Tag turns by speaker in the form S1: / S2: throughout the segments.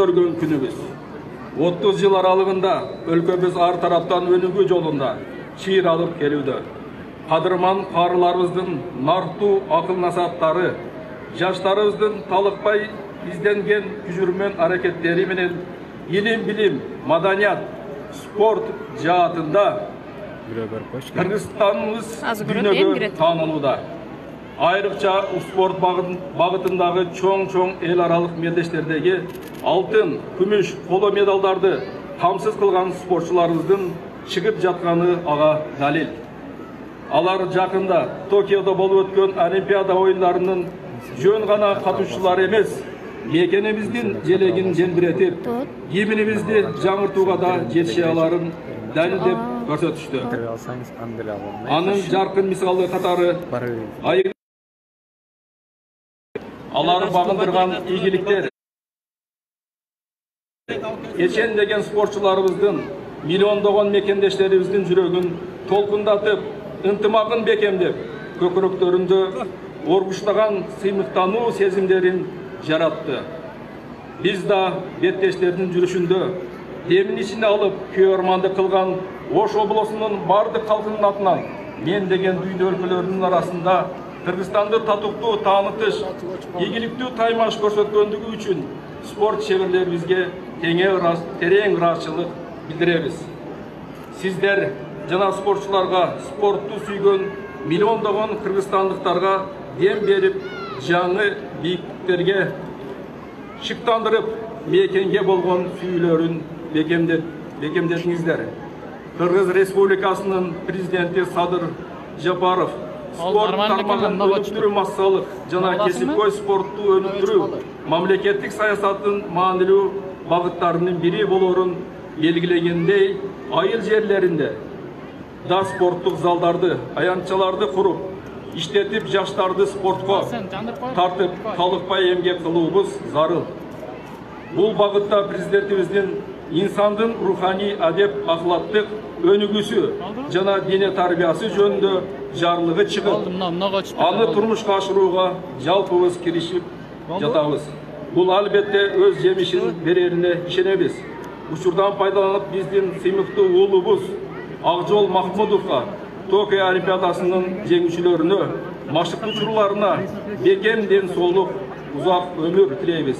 S1: көтөргөн күнүбүз. 30 жыл аралыгында өлкөбүз ар тараптан өнүгүү жолунда чыйыр алып келүүдө. Кадырман карыларыбыздын нартуу акыл насааттары, жаштарыбыздын талыкпай изденген күжүрмөн аракеттери менен илим, билим, маданият, спорт жаатында Кыргызстаныбыз дүйнөгө таанылууда. Айрыкча спорт багытындагы чоң эл аралык мелдештердеги алтын, күмүш, коло медалдарды камсыз кылган спортчуларыбыздын чыгып жатканы ага далил. Алар жакында Токиодо болуп өткөн Олимпиада оюндарынын жөн гана катышуулары эмес, мекенибиздин желегин желбиретип, гимнибизди жаңыртууга да жетише аларын далилдеп көрсөтүштү. Анын жаркын мисалы катары алар багындырган ийгиликтер кечендеген спортчуларыбыздын, миллиондогон мекендештерибиздин жүрөгүн толкундатып, ынтымагын бекемдеп, көкүрөктөрүндө оргуштаган сыймыктануу сезимдерин жаратты. Биз да беттештердин жүрүшүндө демин ичине алып, күй арманды кылган Ош облусунун бардык калкынын атынан мен деген дүйнө өлкөлөрүнүн арасында Кыргызстанды татыктуу таанытыш, ийгиликтүү таймаш көрсөткөндүгү үчүн спорт чеберлерибизге терең ыраазычылык билдиребиз. Сиздер жана спортчуларга, спортту сүйгөн миллиондогон кыргызстандыктарга дем берип, жаңы бийиктиктерге шыктандырып, мекенге болгон сүйүүлөрүн бекемдедиңиздер. Кыргыз Республикасынын президенти Садыр Жапаров спорт тармагын өнүктүрүү, массалык жана кесипкөй спортту өнүктүрүү мамлекеттик саясаттын маанилүү багыттарынын бири болорун белгилегендей, айыл жерлеринде да спорттук залдарды, аянтчаларды куруп, иштетип, жаштарды спортко тартып, талыкпай эмгек кылуубуз зарыл. Бул багытта президентибиздин инсандын руханий адеп акылаттык өнүгүүсү жана дене тарбиясы жөнүндө жарлыгы чыгып, аны турмушка ашырууга жалпыбыз киришип жатабыз. Бул албетте өз жемишин берерине ишенебиз. Учурдан пайдаланып, биздин сыймыктуу уулубуз Акжол Махмудовго Токио Олимпиадасынын жеңүүчүлөрүнө, машыктуучуларына бекем ден соолук, узак өмүр тилейбиз.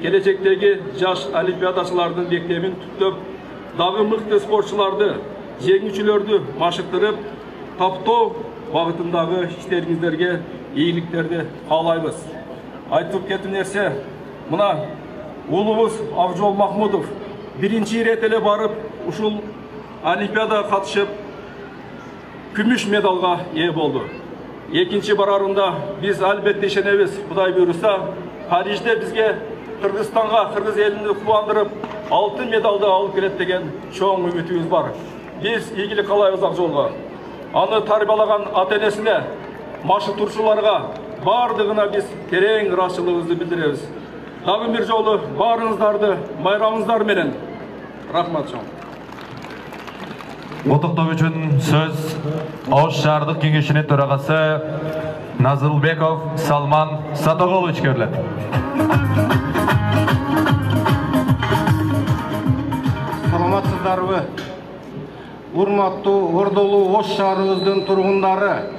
S1: Келечектеги жаш олимпиадачылардын бектемин түптөп, дагы мыкты спортчуларды, жеңүүчүлөрдү машыктырып, таптоо багытындагы иштериңиздерге ийгиликтерди каалайбыз. Айтып кеткен нерсе, мына уулубуз Акжол Махмудов биринчи ирет эле барып, ушул Олимпиадага катышып, күмүш медалга ээ болду. Экинчи барарында биз албетте ишенебиз, Кудай буйруса, Парижде бизге Кыргызстанга, кыргыз элini кубандырып, алтын медалды алып келет деген чоң үмүтүбүз бар. Биз ийгилик каалайбыз Акжолго. Аны тарбиялаган ата-энесине, машыктуучуларга бардыгына биз терең ыраазычылыгыбызды билдиребиз. Дагы бир жолу баарыңыздарды майрамыңыздар менен рахмат чоң.
S2: Куттуктоо үчүн сөз Ош шаардык кеңешинин төрагасы Назылбеков Салман Сатоголович берилет.
S3: Саламатсыздарбы? Урматтуу Ордолуу Ош шаарыбыздын тургундары,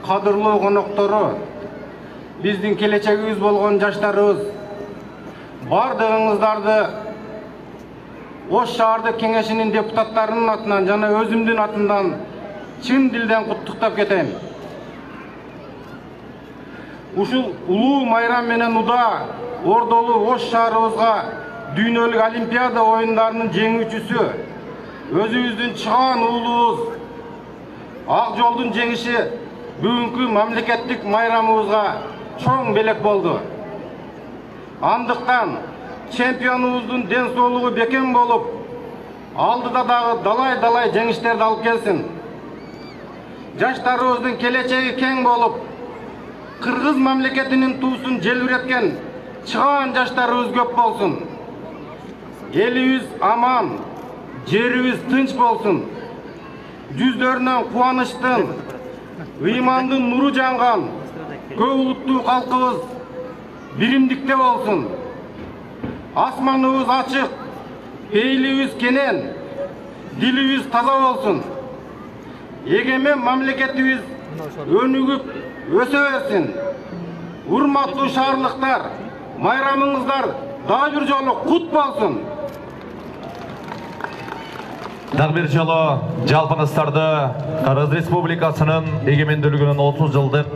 S3: кадырлуу коноктору, биздин келечегибиз болгон жаштарыбыз, бардыгыңыздарды Ош шаардык кеңешинин депутаттарынын атынан жана өзүмдүн атымдан чын дилден куттуктап кетем. Ушул улуу майрам менен удаа Ордолуу Ош шаарыбызга дүйнөлүк Олимпиада оюндарынын жеңүүчүсү, өзүбүздүн чыгаан уулубуз Акжолдун жеңиши бүгүнкү мамлекеттик майрамыбызга чоң белек болду. Андыктан чемпионубуздун ден соолугу бекем болуп, алдыда дагы далай жеңиштерди алып келсин. Жаштарыбыздын келечеги кең болуп, кыргыз мамлекетинин туусун желбиреткен чыгаан жаштарыбыз көп болсун. Элибиз аман, жерибиз тынч болсун. Жүздөрүнөн кубанычтын, ыймандын нуру жанган көп улуттуу калкыбыз биримдикте болсун. Asmanımız açık, beylimiz kenen, dilimiz taza olsun. Egemen mamleketimiz önügüp öse versin. Hurmatlı şaharlıklar, bayramыңыздар daha bir жолу kut болsun.
S2: Daha bir жолу жалпыңыздарды Кыргыз Республикасынын эгемендүүлүгүнүн 30 жылдык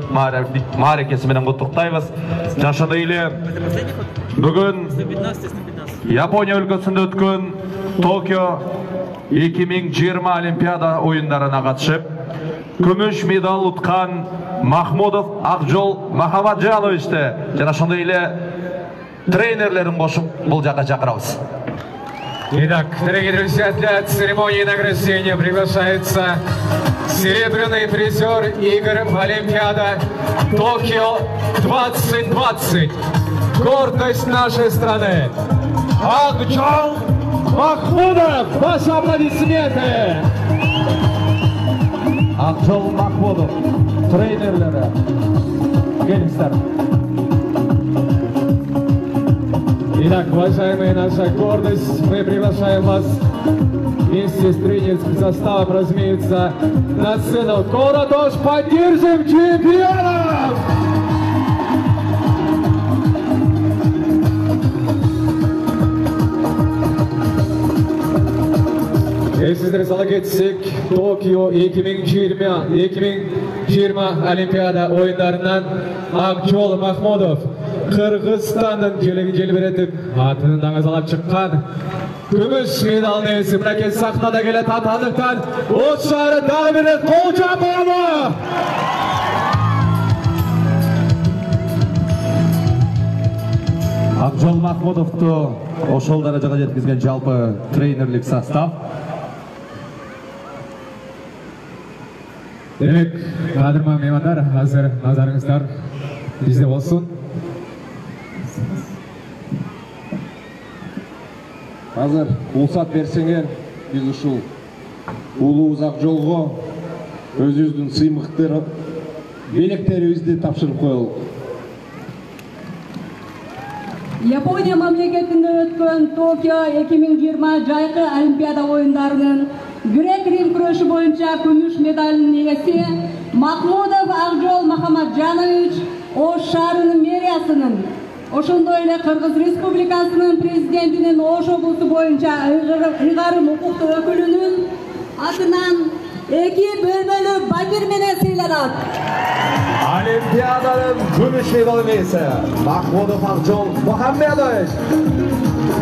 S2: мааракеси менен куттуктайбыз. Жашыды эле бүгүн Япония өлкөсүндө өткөн Токио 2020 Олимпиада оюндарына катышып, күмүш медаль уткан Махмудов Акжол Махамаджановичти жана ошондой эле тренерлерин кошуп бул жакка чакырабыз.
S4: Итак, дорогие друзья, для церемонии награждения приглашается серебряный призер игр Олимпиада Токио 2020. Гордость нашей страны. Акжол Махмудов. Ваши аплодисменты.
S2: Акжол Махмудов, тренерлери. Келиңиздер.
S4: Итак, уважаемые наша гордость, мы приглашаем вас вместе с тренерским составом, разумеется, на сцену. Коротош, поддержим чемпионов! Sizlere sala geçsek, Tokyo 2020 Olimpiada oyunlarından Akjol Mahmudov Kırgızstan'dan kelegi beretip atının dаңазалап çıkkan күмүш медалын ээси мынакей сахнада келет атандыктан Ош шаары дагы бир рет кол чапкылы.
S2: Акжол Махмудовду ошол даражага жеткизген жалпы тренерлик состав.
S4: Demek, qadırman mehmanlar, hazır nazarыңыздар bizde olsun.
S5: Hazır ruhsat berseňer biz uşul ulubuz Akjolго özübüzdүн сыймыктары белектерибизди тапшырып коелук.
S6: Япония мамлекетинде өткөн Токио 2020 жайкы Олимпиада оюндарынын грек-рим күрөшү боюнча күмүш медалынын ээси Махмудов Акжол Махамаджанович Ош шаарынын мэриясынын, ошондой эле Кыргыз Республикасынын президентинин Ош облусу боюнча ыйгарым укуктуу өкүлүнүн атынан 2 бөлмөлүү батир менен сыйланат.
S2: Олимпиаданын күмүш медалын ээси Махмудов Акжол Махамедович.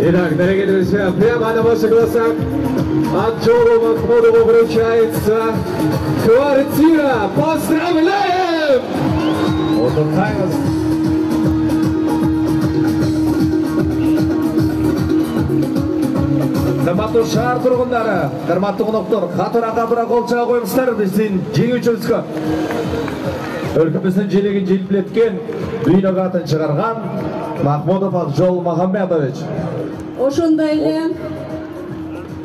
S4: Итак, дорогие друзья, прямо на ваших глазах Акжолу Махмудову вручается квартира. Поздравляем!
S2: Отуртайбыз. Кырматтуу шаар тургундары, кырматтуу коноктор, катыра кол чаба коюңуздар биздин жеңүүчүбүзгө. Өлкөбүздүн желегин желпилеткен, дүйнөгө атын чыгарган Махмудов Акжол Махамедович.
S6: Ошондой эле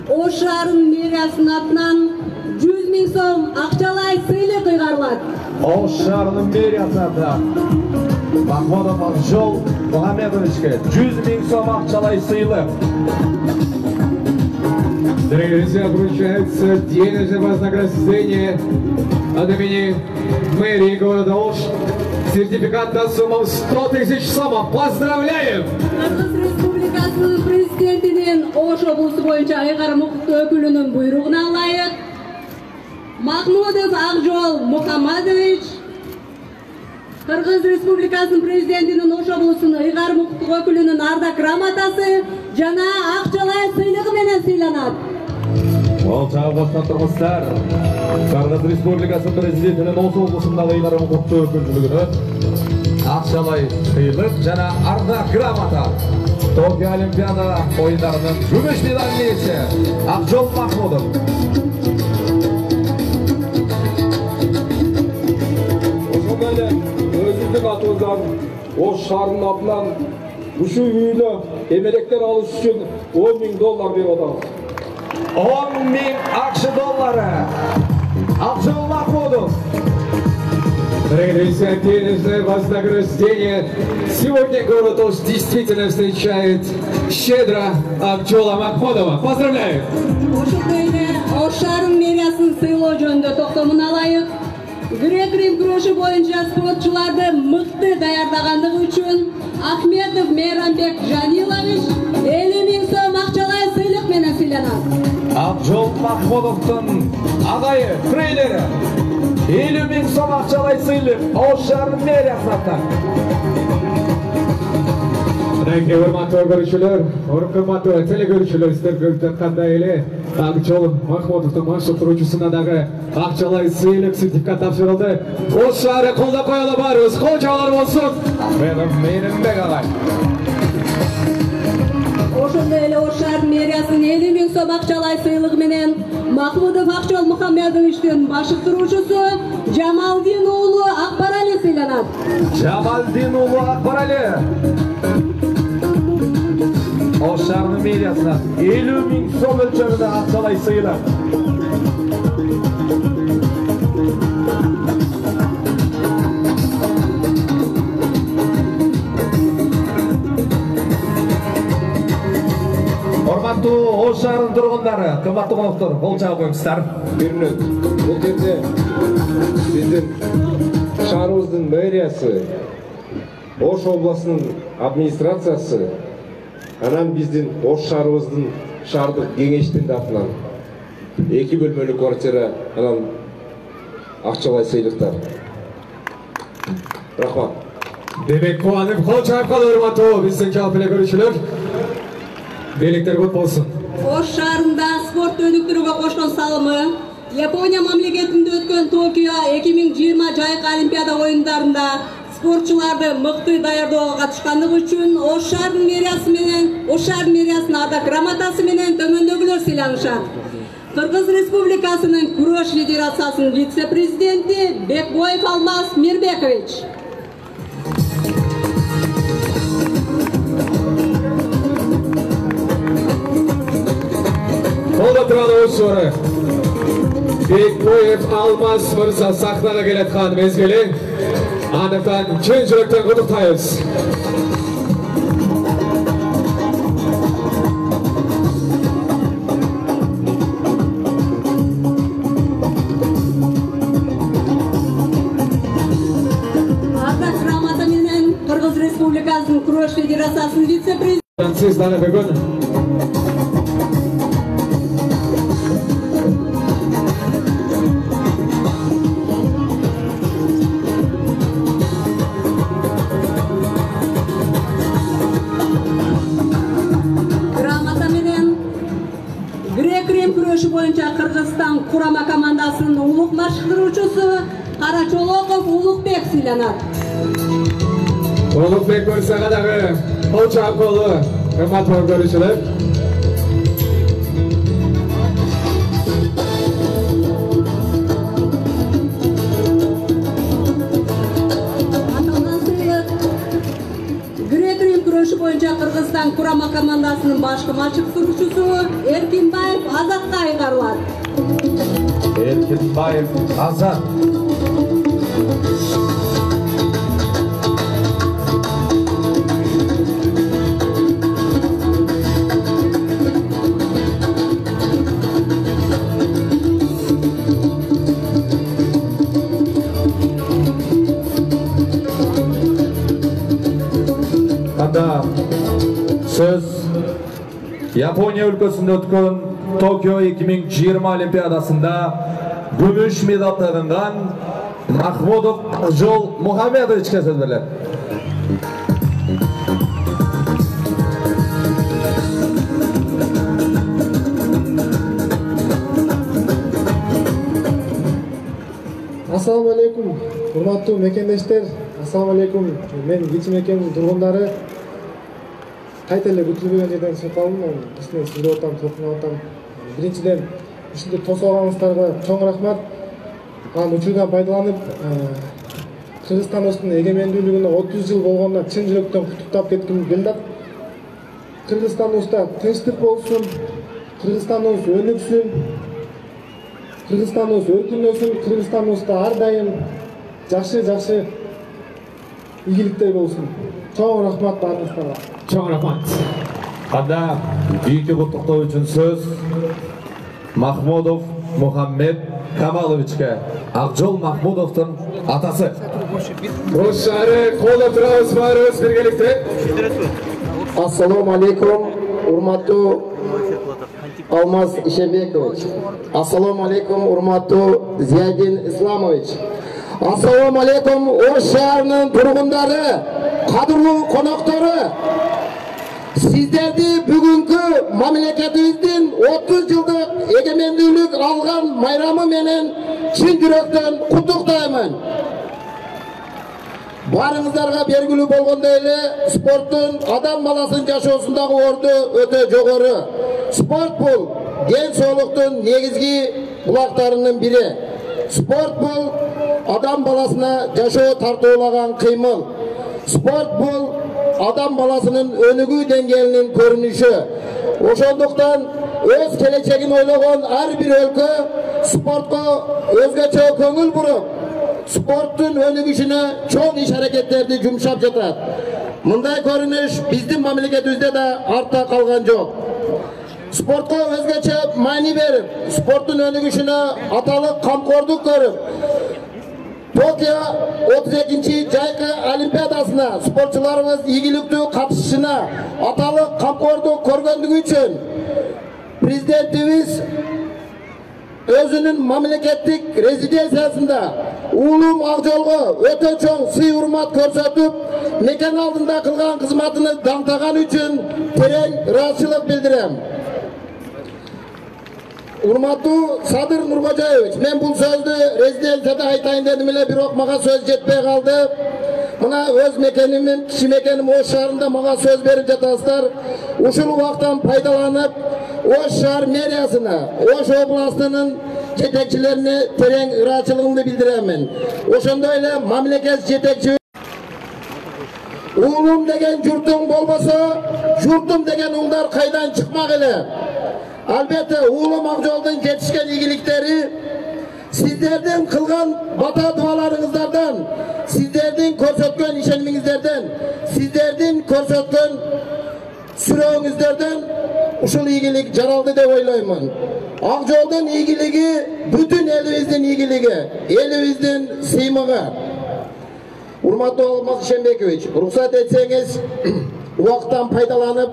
S6: Ош шаарынын мэриясынын атынан 100 000 сом акчалай сыйлык ыйгарылат.
S2: Ош шаарынын мэриясынын атынан Махмудов Акжол Махамедовичке 100 000 сом акчалай сыйлык.
S4: Дорогие друзья, вручается денежное вознаграждение от имени мэрии города Ош. Сертификат на сумму 100 000 сомов. Поздравляем!
S6: Кыргыз Республикасынын президентинин Ош облусу боюнча ыйгарым укуктуу өкүлүнүн буйругуна ылайык Махмудов Акжол Мухаммадович Кыргыз Республикасынын президентинин Ош облусунун ыйгарым укуктуу өкүлүнүн ардак грамотасы жана акчалай сыйлыгы менен сыйланат.
S2: Ол чаба баштап тургуздар. Кыргыз Республикасынын президентинин Ош облусундагы ыйгарым укуктуу өкүлчүлүгүнө акчалай сыйлык жана ардак грамота. Токио Олимпиада оюндарынын күмүш медалынын ээси Акжол Махмудов.
S1: Ошондой эле өзүбүздүн атыбыздан Ош шаарынын атынан ушул үйдө эмеректер алыш үчүн $10 000 берип атабыз.
S2: 10 000 акча доллары. Акжол Махмудов.
S4: Дорогие друзья, денежное вознаграждение. Сегодня город Ош действительно встречает щедро Акчола Махмудова. Поздравляю!
S6: Ош шаарынын мэриясын сыйлоо жөнүндө токтомун алайык. Грек-Рим күрөшү боюнча спортчуларды мыкты даярдагандыгы үчүн Ахметов Мейрамбек Жанилович 50 000 сом акчалай сыйлык менен сыйланат.
S2: Акжол Махмудовдун агайы, трейлери 50 000 сом акчалай сыйлык Ош шаарынын мэриясынан.
S4: Дорогие урматтуу көрүүчүлөр, урматтуу телекөрүүчүлөр, сиздер көрүп жаткандай эле Акчол Махмудовдун машыктыруучусуна дагы акчалай сыйлык сертификат тапшырылды. Ош шаары колдоп коелу барыбыз, кол жабалар болсун.
S2: Мейрамбек агай.
S6: Ошондой эле Ош шаарынын мэриясынын 50 000 сом акчалай сыйлыгы менен Махмудов Акчол Мухаммедовичтин башыктыруучусу Жамалдин уулу Акбарали сыйланат.
S2: Жамалдин уулу Акбарали Ош шаарынын мэриясынан 50 000 сом өлчөмүндө акчалай сыйлык. Урматтуу Ош шаарынын тургундары, кымбаттуу коноктор, кол чабып коюңуздар.
S1: Биринен бул жерде биздин шаарыбыздын мэриясы, Ош областынын администрациясы, анан биздин Ош шаарыбыздын шаардык кеңештин атынан 2 бөлмөлүү квартира, анан акчалай сыйлыктар. Рахмат.
S4: Демек кубанып кол чабып калды урматтуу биздин жалпы эле көрүүчүлөр. Бийликтер көп болсун.
S6: Ош шаарында спорт өнүктүрүүгө кошкон салымы Япония мамлекетинде өткөн Токио 2020 жайкы олимпиада оюндарында спортчуларды мыкты даярдоого катышкандыгы үчүн Ош шаарынын мэриясынын ада грамотасы менен төмөндөгүлөр сыйланышат. Кыргыз Республикасынын күрөш федерациясынын вице-президенти Бекбоев Алмаз Мирбекович.
S4: Колдоп туралы ошору. Бекбоев Алмаз мырза сахнага келаткан мезгили. Андыктан чын жүрөктөн куттуктайбыз.
S6: Ардак грамота менен Кыргыз Республикасынын күрөш федерациясынын вице-президенти
S4: Сиз дагы бүгүн
S6: боюнча Кыргызстан курама командасынын улук башкаруучусу Карачолоков Улукбек сыйланат.
S4: Улукбек мырзага дагы кол чабып коелу, кымбаттуу көрүүчүлөр.
S6: Боюнча Кыргызстан курама командасынын башкы башкаруучусу Эркинбаев Азатка айгарылат.
S2: Эркинбаев Азат. Söz Japonya ülkesinde ötkön Tokyo 2020 Olimpiadasında gümüş medal tadından Mahmudov Akjol Muhammedovich'e söz verilir.
S7: Assalamu alaikum, hurmattуу mekendештер. Assalamu alaikum, men Кичи мекенин тургундары. Кайта эле күтүлбөгөн жерден чыгып калдым. Үстүнө сүйлөп атам, токунуп атам. Биринчиден ушундай тосолганыңыздарга чоң рахмат. Анан учурдан пайдаланып, Кыргызстандын эгемендүүлүгүнө 30 жыл болгонуна чын жүрөктөн куттуктап кетким келди. Кыргызстандын тынчтык болсун, Кыргызстандын өнүксүн, Кыргызстандын өркүндөсүн, Кыргызстандын ар дайым жакшы ийгиликтер болсун. Чоң рахмат баарыңыздарга.
S4: Чоң рахмат.
S2: Анда бийики куттуктоо үчүн сөз Махмудов Мухаммед Камаловичке, Акжол Махмудовдун атасы.
S4: Ош шаары колдоп турабыз баарыбыз биргеликте.
S8: Assalomu alaykum, hurmatli Almaz Ishembekovich. Assalomu alaykum, hurmatli Ziyaddin Islamovich. Assalomu alaykum, Osh shahrining turg'undari, qadrli qo'noqlari. Sizlarni bugungi mamlakatimizning 30 yillik egemenlik algan bayrami menen chin yurakdan qutluklayman. Barыңыздарга белгилүү болгондой эле спорттун адам баласынын жашоосундагы орду өтө жогору. Спорт бул ден соолуктун негизги булактарынын бири. Спорт бул адам баласына жашоо тартуулаган кыймыл. Спорт бул адам баласынын өнүгүү деңгээлинин көрүнүшү. Ошондуктан өз келечегин ойлогон ар бир өлкө спортко өзгөчө көңүл буруп, спорттун өнүгүшүнө чоң иш аракеттерди жумшап жатат. Мындай көрүнүш биздин мамлекетибизде да артта калган жок. Спортко өзгөчө маани берип, спорттун өнүгүшүнө аталык камкордук көрүп, Токио 32-ci Жайкы Олимпиадасына спортчуларыбыз ийгиликтүү катышышына аталык камкордук көргөндүгү үчүн президентибиз өзүнүн мамлекеттик резиденциясында Улум Акжолго өтө чоң сый-урмат көрсөтүп, мекен алдында кылган кызматыны даңтаган үчүн терең ыраазычылык билдирем. Урматтуу Садыр Нуркожоевич, мен бул сөздү резиденцияда айтайын дедим эле, бирок мага сөз жетпей калды. Мына өз мекеним, кичи мекеним Ош шаарында мага сөз берип жатасыздар. Ушул убактан пайдаланып, Ош шаар мэриясына, Ош областынын жетекчилерине терең ыраазычылыгымды билдиремин. Ошондой эле мамлекет жетекчи Улум деген журтуң болбосо, журтум деген уңдар кайдан чыкмак эле. Албетте, Улум Акжолдун жетишкен ийгиликтери сиздердин кылган бата дуаларыңыздардан, сиздердин көрсөткөн ишенимиңиздерден, сиздердин көрсөткөн сүрөөңүздөрдөн ушул ийгилик жаралды деп ойлоймун. Акжолдун ийгилиги бүтүн элибиздин ийгилиги, элибиздин сыймыгы. Урматтуу Алмаз Ишембекович, уруксат этсеңиз, убакыттан пайдаланып,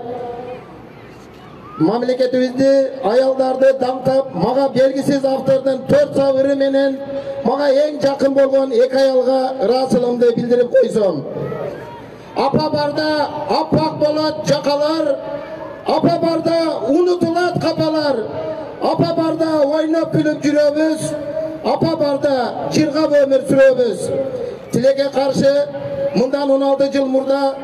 S8: мамлекетибизди аялдарды даңтап, мага белгисиз автордун 4 сабыры менен мага эң жакын болгон 2 аялга ыраазычылыгымды билдирип койсом. Апа барда аппак болот жакалар, апа барда унутулат капалар, апа барда ойноп күлүп жүрөбүз, апа барда жыргап өмүр сүрөбүз. Тилекке каршы мындан 16 жыл мурда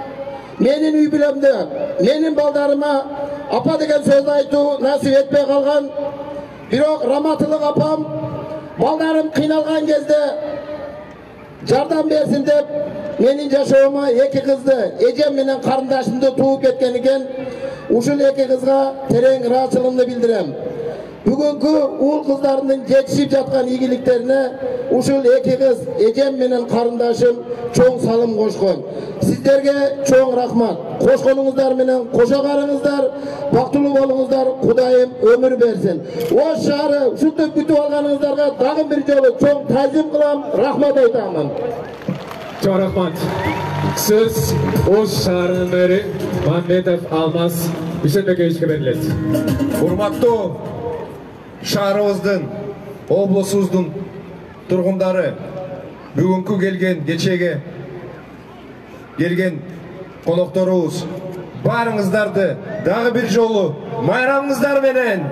S8: менин үй бүлөмдө, менин балдарыма апа деген сөз айтуу насип этпей калган. Бирок раматылык апам балдарым кыйналган кезде жардам берсин деп менин жашоома 2 кызды, эжем менен карындашымды тууп кеткен экен. Ушул 2 кызга терең ыраазычылыгымды билдирем. Бүгүнкү уул кыздарымдын жетишип жаткан ийгиликтерине ушул 2 кыз, эжем менен карындашым чоң салым кошкон. Сиздерге чоң рахмат. Кошконуңуздар менен кошо карыңыздар, бактылуу болуңуздар, Кудайым өмүр берсин. Ош шаары ушинтип күтүп алганыңыздарга дагы бир жолу чоң таазим кылам, рахмат айтамын.
S4: Чоң рахмат. Сөз Ош шаарынын мэри Мамбетов Алмаз Ишембековичке берилет.
S5: Урматтуу шаарыбыздын, облусубуздун тургундары, бүгүнкү келген кечеге келген конокторубуз, баарыңыздарды дагы бир жолу майрамыңыздар менен